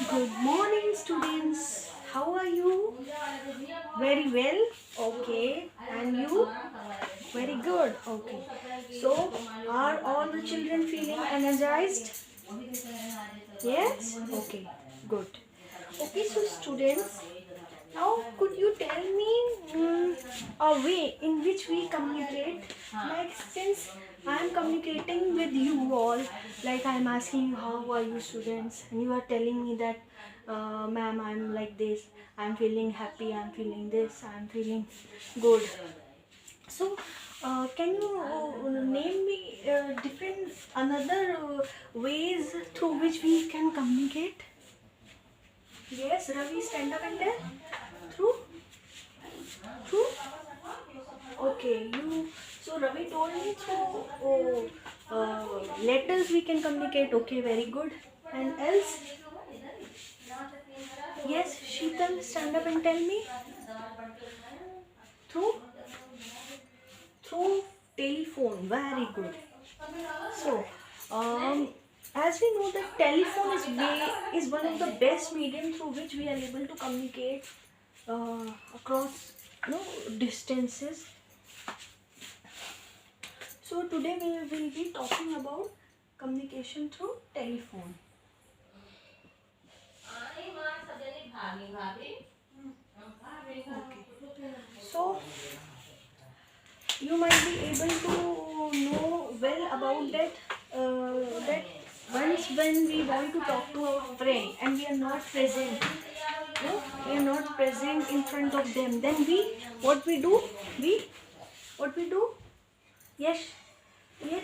Good morning, students. How are you? Very well. Okay. And you? Very good. Okay. So, are all the children feeling energized? Yes? Okay. Good. Okay, so students, now could you tell me a way in which we communicate? Like since I am communicating with you all, like I am asking how are you students, and you are telling me that ma'am I'm like this, I'm feeling happy, I'm feeling this, I'm feeling good. So can you name me different another ways through which we can communicate? Yes, Ravi, stand up and tell. Through? Through? Okay, you. So Ravi told me through letters we can communicate. Okay, very good. And else? Yes, Sheetal, stand up and tell me. Through? Through telephone. Very good. So, as we know that telephone is one of the best medium through which we are able to communicate across distances. So today we will be talking about communication through telephone. Okay. So you might be able to know well about that once when we want to talk to our friend and we are not present, no, we are not present in front of them, then what we do, what we do, yes, yes,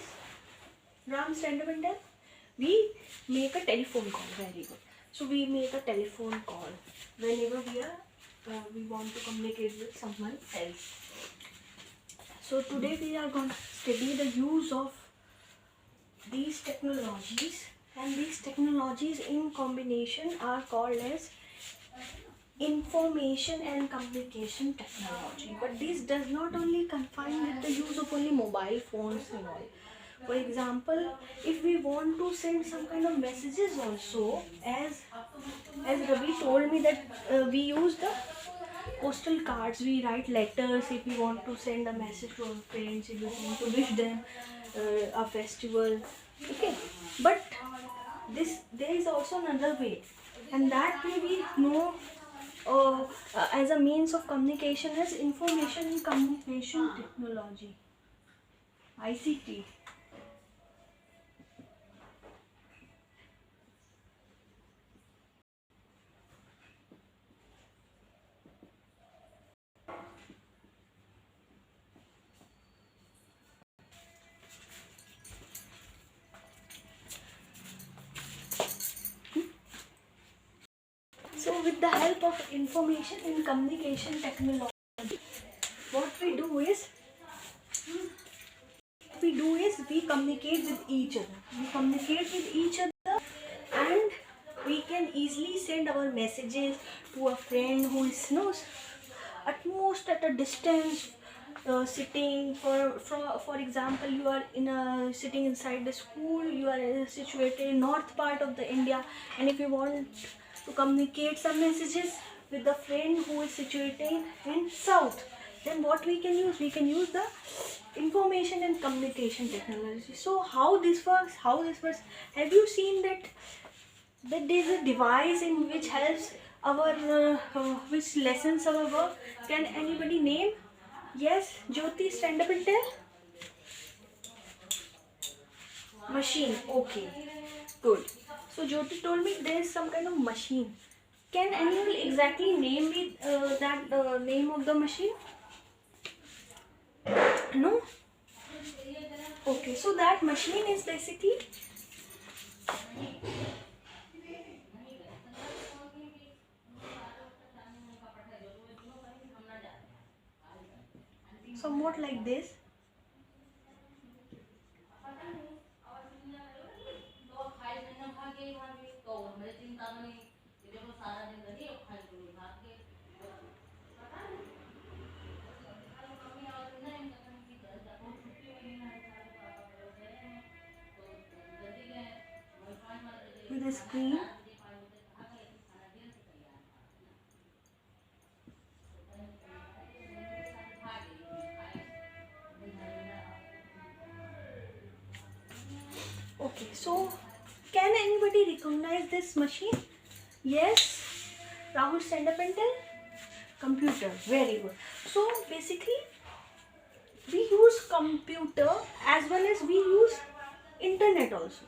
Ram, stand up and tell. We make a telephone call. Very good. So we make a telephone call whenever we want to communicate with someone else. So today we are going to study the use of these technologies, and these technologies in combination are called as information and communication technology. But this does not only confine with the use of only mobile phones and all. For example, if we want to send some kind of messages also, as Ravi told me that we use the postal cards, we write letters if we want to send a message to our friends, if we want to wish them a festival. Okay, but there is also another way, and that way we know as a means of communication as information and communication technology, ICT. So with the help of information and communication technology, what we do is we communicate with each other. We communicate with each other, and we can easily send our messages to a friend who is at most at a distance, sitting for example, you are sitting inside the school, you are situated in north part of the India, and if you want to communicate some messages with the friend who is situated in south, then what we can use the information and communication technology. So how this works, have you seen that there is a device in which helps our which lessens our work? Can anybody name? Yes, Jyoti, stand up and tell. Machine. Okay, good. So Jyoti told me there is some kind of machine. Can anyone exactly name me that name of the machine? No. Okay, so that machine is basically somewhat like this. With a screen. Can anybody recognize this machine? Yes. Rahul, stand up and tell. Computer. Very good. So basically we use computer as well as we use internet also.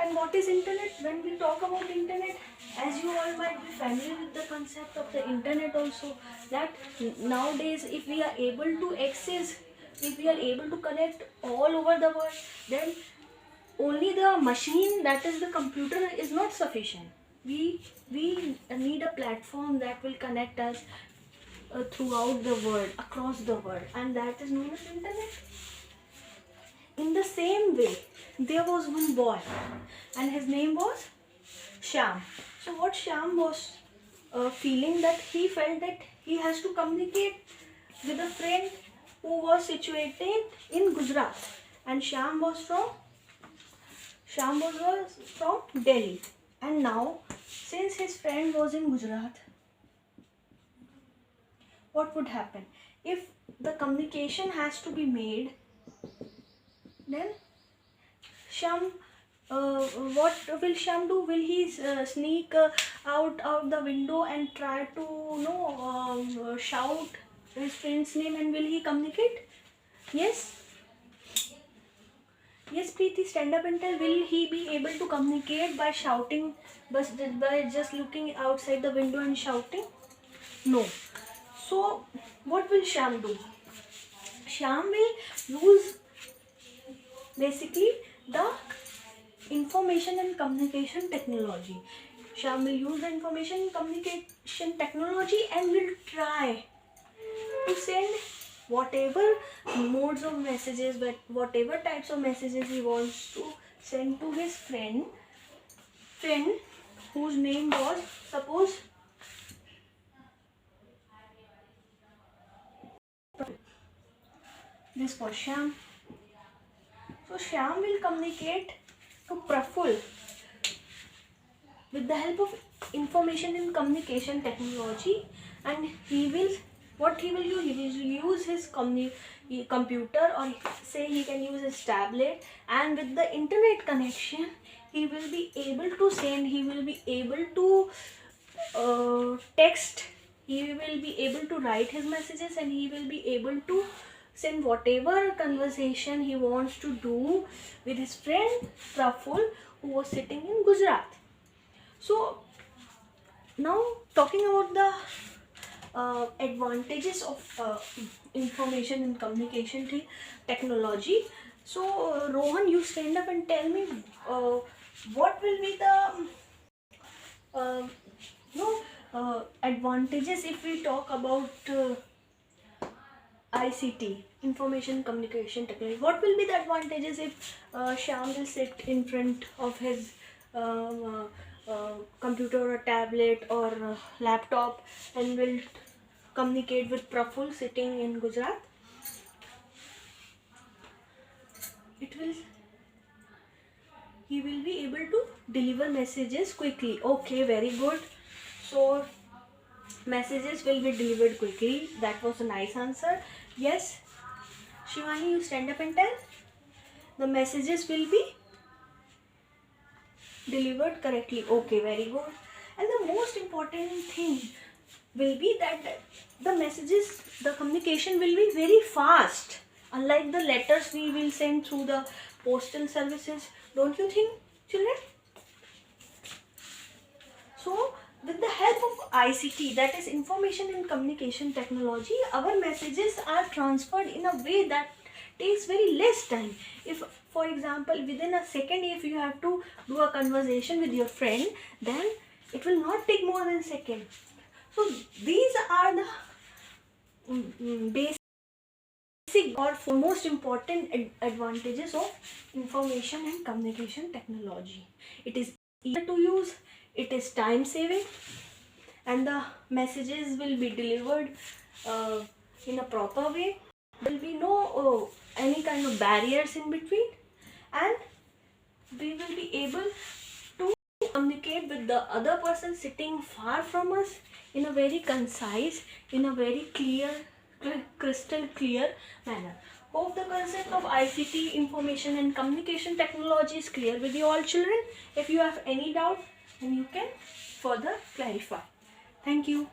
And what is internet? When we talk about internet, as you all might be familiar with the concept of the internet also, that nowadays if we are able to access, if we are able to connect all over the world, then only the machine, that is the computer, is not sufficient. We need a platform that will connect us throughout the world, across the world, and that is known as internet. In the same way, there was one boy and his name was Shyam. So what Shyam was feeling, that he felt that he has to communicate with a friend who was situated in Gujarat, and Shyam was from Delhi. And now, since his friend was in Gujarat, what would happen? If the communication has to be made, then Shyam, what will Shyam do? Will he sneak out the window and try to shout his friend's name, and will he communicate? Yes. Yes, Preeti, stand up and tell. Will he be able to communicate by shouting, by just looking outside the window and shouting? No. So, what will Shyam do? Shyam will use basically the information and communication technology. Shyam will use the information and communication technology and will try to send whatever modes of messages, whatever types of messages he wants to send to his friend whose name was, suppose, this was Shyam. So Shyam will communicate to Praful with the help of information and communication technology, and he will use his computer, or say he can use his tablet, and with the internet connection he will be able to send, he will be able to text, he will be able to write his messages, and he will be able to send whatever conversation he wants to do with his friend Praful, who was sitting in Gujarat. So now, talking about the advantages of information and communication technology. So Rohan, you stand up and tell me what will be the advantages if we talk about ICT, information communication technology. What will be the advantages if Shyam will sit in front of his computer or tablet or laptop and will communicate with Praful sitting in Gujarat? He will be able to deliver messages quickly. Okay, very good. So messages will be delivered quickly. That was a nice answer. Yes, Shivani, you stand up and tell. The messages will be delivered correctly. Okay, very good. And the most important thing will be that the messages, the communication will be very fast, unlike the letters we will send through the postal services. Don't you think, children? So with the help of ICT, that is information and communication technology, our messages are transferred in a way that takes very less time. If, for example, within a second, if you have to do a conversation with your friend, then it will not take more than a second. So these are the basic or most important advantages of information and communication technology. It is easier to use, it is time saving, and the messages will be delivered in a proper way. There will be no any kind of barriers in between, and we will be able to communicate with the other person sitting far from us in a very concise, in a very clear, crystal clear manner. Hope the concept of ICT, information and communication technology is clear with you all children. If you have any doubt, then you can further clarify. Thank you.